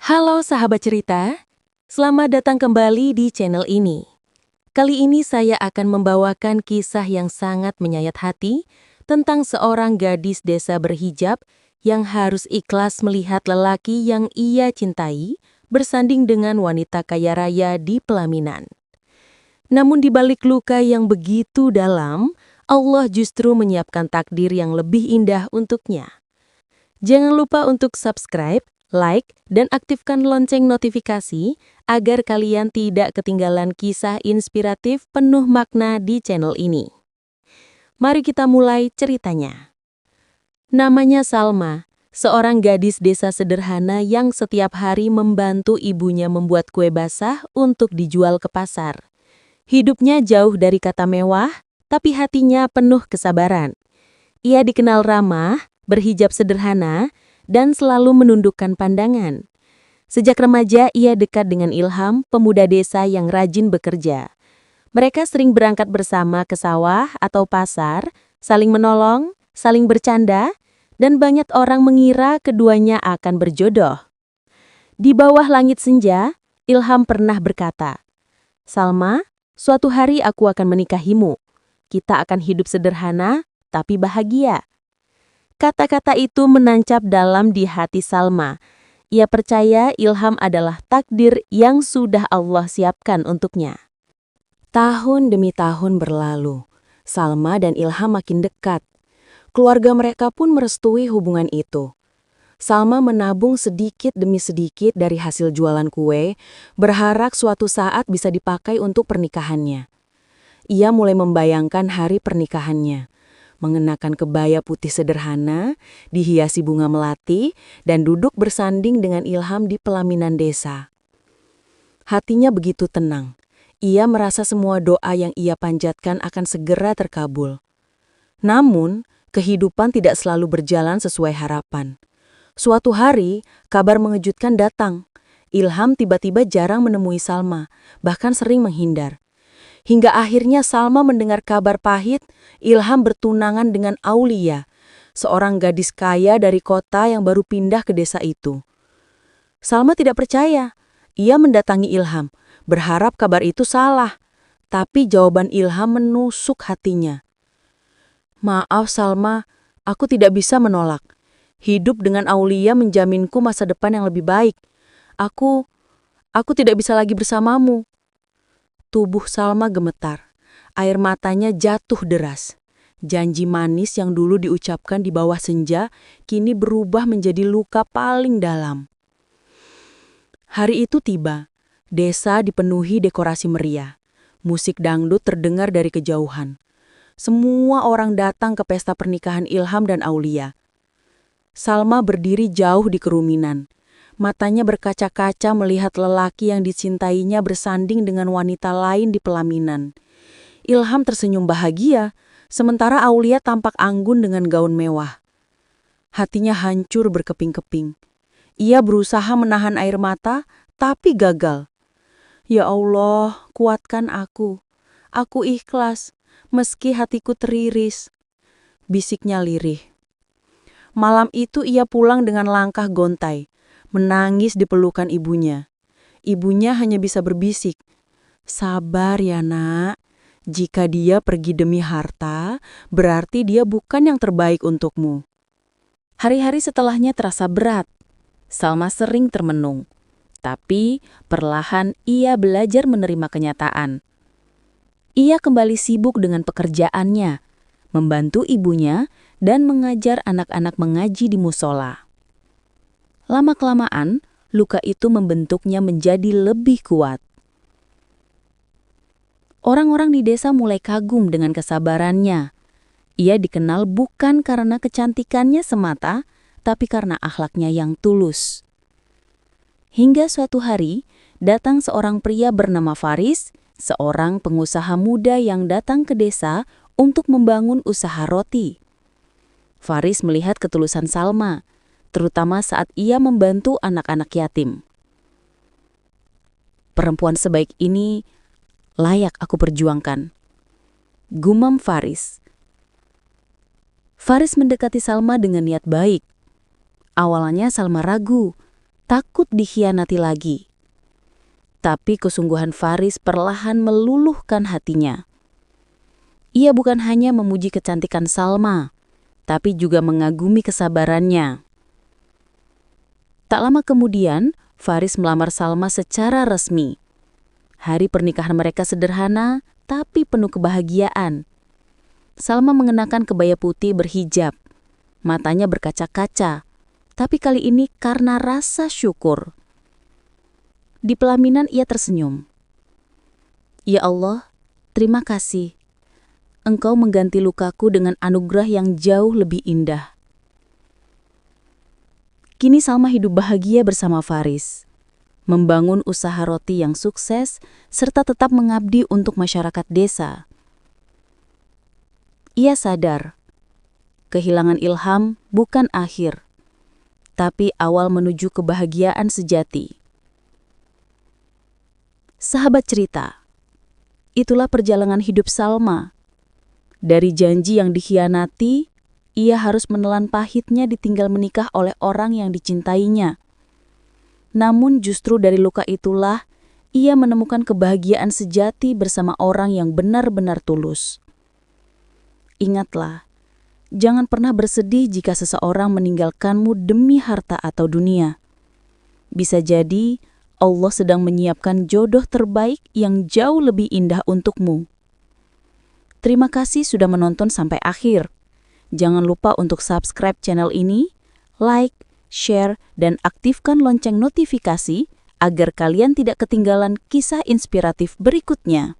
Halo sahabat cerita, selamat datang kembali di channel ini. Kali ini saya akan membawakan kisah yang sangat menyayat hati tentang seorang gadis desa berhijab yang harus ikhlas melihat lelaki yang ia cintai bersanding dengan wanita kaya raya di pelaminan. Namun di balik luka yang begitu dalam, Allah justru menyiapkan takdir yang lebih indah untuknya. Jangan lupa untuk subscribe, like, dan aktifkan lonceng notifikasi agar kalian tidak ketinggalan kisah inspiratif penuh makna di channel ini. Mari kita mulai ceritanya. Namanya Salma, seorang gadis desa sederhana yang setiap hari membantu ibunya membuat kue basah untuk dijual ke pasar. Hidupnya jauh dari kata mewah, tapi hatinya penuh kesabaran. Ia dikenal ramah, berhijab sederhana, dan selalu menundukkan pandangan. Sejak remaja, ia dekat dengan Ilham, pemuda desa yang rajin bekerja. Mereka sering berangkat bersama ke sawah atau pasar, saling menolong, saling bercanda, dan banyak orang mengira keduanya akan berjodoh. Di bawah langit senja, Ilham pernah berkata, "Salma, suatu hari aku akan menikahimu. Kita akan hidup sederhana, tapi bahagia." Kata-kata itu menancap dalam di hati Salma. Ia percaya Ilham adalah takdir yang sudah Allah siapkan untuknya. Tahun demi tahun berlalu, Salma dan Ilham makin dekat. Keluarga mereka pun merestui hubungan itu. Salma menabung sedikit demi sedikit dari hasil jualan kue, berharap suatu saat bisa dipakai untuk pernikahannya. Ia mulai membayangkan hari pernikahannya. Mengenakan kebaya putih sederhana, dihiasi bunga melati, dan duduk bersanding dengan Ilham di pelaminan desa. Hatinya begitu tenang. Ia merasa semua doa yang ia panjatkan akan segera terkabul. Namun, kehidupan tidak selalu berjalan sesuai harapan. Suatu hari, kabar mengejutkan datang. Ilham tiba-tiba jarang menemui Salma, bahkan sering menghindar. Hingga akhirnya Salma mendengar kabar pahit, Ilham bertunangan dengan Aulia, seorang gadis kaya dari kota yang baru pindah ke desa itu. Salma tidak percaya. Ia mendatangi Ilham, berharap kabar itu salah. Tapi jawaban Ilham menusuk hatinya. "Maaf Salma, aku tidak bisa menolak. Hidup dengan Aulia menjaminku masa depan yang lebih baik. Aku tidak bisa lagi bersamamu." Tubuh Salma gemetar. Air matanya jatuh deras. Janji manis yang dulu diucapkan di bawah senja kini berubah menjadi luka paling dalam. Hari itu tiba. Desa dipenuhi dekorasi meriah. Musik dangdut terdengar dari kejauhan. Semua orang datang ke pesta pernikahan Ilham dan Aulia. Salma berdiri jauh di keruminan. Matanya berkaca-kaca melihat lelaki yang dicintainya bersanding dengan wanita lain di pelaminan. Ilham tersenyum bahagia, sementara Aulia tampak anggun dengan gaun mewah. Hatinya hancur berkeping-keping. Ia berusaha menahan air mata, tapi gagal. "Ya Allah, kuatkan aku. Aku ikhlas, meski hatiku teriris," bisiknya lirih. Malam itu ia pulang dengan langkah gontai, menangis di pelukan ibunya. Ibunya hanya bisa berbisik, "Sabar ya nak, jika dia pergi demi harta, berarti dia bukan yang terbaik untukmu." Hari-hari setelahnya terasa berat. Salma sering termenung, tapi perlahan ia belajar menerima kenyataan. Ia kembali sibuk dengan pekerjaannya, membantu ibunya, dan mengajar anak-anak mengaji di musola. Lama-kelamaan, luka itu membentuknya menjadi lebih kuat. Orang-orang di desa mulai kagum dengan kesabarannya. Ia dikenal bukan karena kecantikannya semata, tapi karena akhlaknya yang tulus. Hingga suatu hari, datang seorang pria bernama Faris, seorang pengusaha muda yang datang ke desa untuk membangun usaha roti. Faris melihat ketulusan Salma, terutama saat ia membantu anak-anak yatim. "Perempuan sebaik ini layak aku perjuangkan," gumam Faris. Faris mendekati Salma dengan niat baik. Awalnya Salma ragu, takut dikhianati lagi. Tapi kesungguhan Faris perlahan meluluhkan hatinya. Ia bukan hanya memuji kecantikan Salma, tapi juga mengagumi kesabarannya. Tak lama kemudian, Faris melamar Salma secara resmi. Hari pernikahan mereka sederhana, tapi penuh kebahagiaan. Salma mengenakan kebaya putih berhijab. Matanya berkaca-kaca, tapi kali ini karena rasa syukur. Di pelaminan ia tersenyum. Ya Allah, terima kasih. Engkau mengganti lukaku dengan anugerah yang jauh lebih indah. Kini Salma hidup bahagia bersama Faris, membangun usaha roti yang sukses, serta tetap mengabdi untuk masyarakat desa. Ia sadar, kehilangan Ilham bukan akhir, tapi awal menuju kebahagiaan sejati. Sahabat cerita, itulah perjalanan hidup Salma. Dari janji yang dikhianati, ia harus menelan pahitnya ditinggal menikah oleh orang yang dicintainya. Namun justru dari luka itulah, ia menemukan kebahagiaan sejati bersama orang yang benar-benar tulus. Ingatlah, jangan pernah bersedih jika seseorang meninggalkanmu demi harta atau dunia. Bisa jadi Allah sedang menyiapkan jodoh terbaik yang jauh lebih indah untukmu. Terima kasih sudah menonton sampai akhir. Jangan lupa untuk subscribe channel ini, like, share, dan aktifkan lonceng notifikasi agar kalian tidak ketinggalan kisah inspiratif berikutnya.